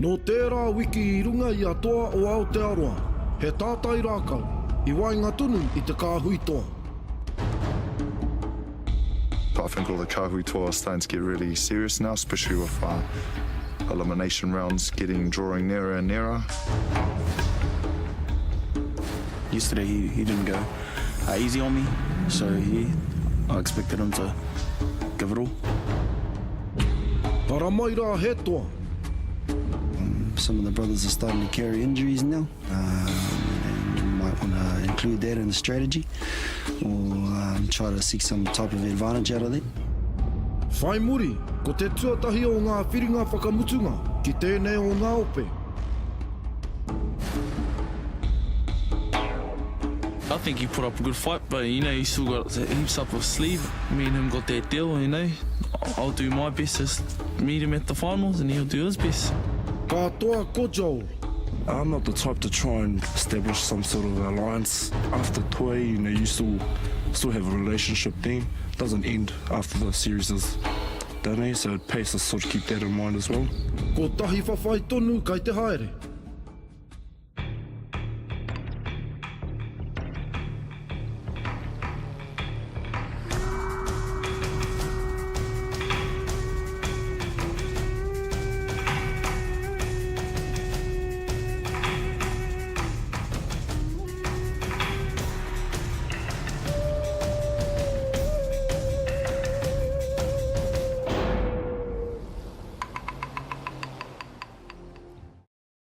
No tērā wiki I runga I a toa o Aotearoa, he tātai rākau, I wainga tunu I te kāhui toa. I think all the kāhui toa are starting to get really serious now, especially with elimination rounds drawing nearer and nearer. Yesterday he didn't go easy on me, so I expected him to give it all. Para mai rā he toa. Some of the brothers are starting to carry injuries now, and you might want to include that in the strategy or try to seek some type of advantage out of that. Whai muri, ko te tuatahi o ngā whiringa whakamutunga ki tēnei o ngā ope. I think he put up a good fight, but you know, he still got heaps up his sleeve. Me and him got that deal, you know. I'll do my best to meet him at the finals and he'll do his best. Ka toa ko Joel. I'm not the type to try and establish some sort of alliance. After TOA, you know, you still have a relationship then. Doesn't end after the series is done, so it pays to sort of keep that in mind as well. Ko tahi whawhai tonu kai te haere.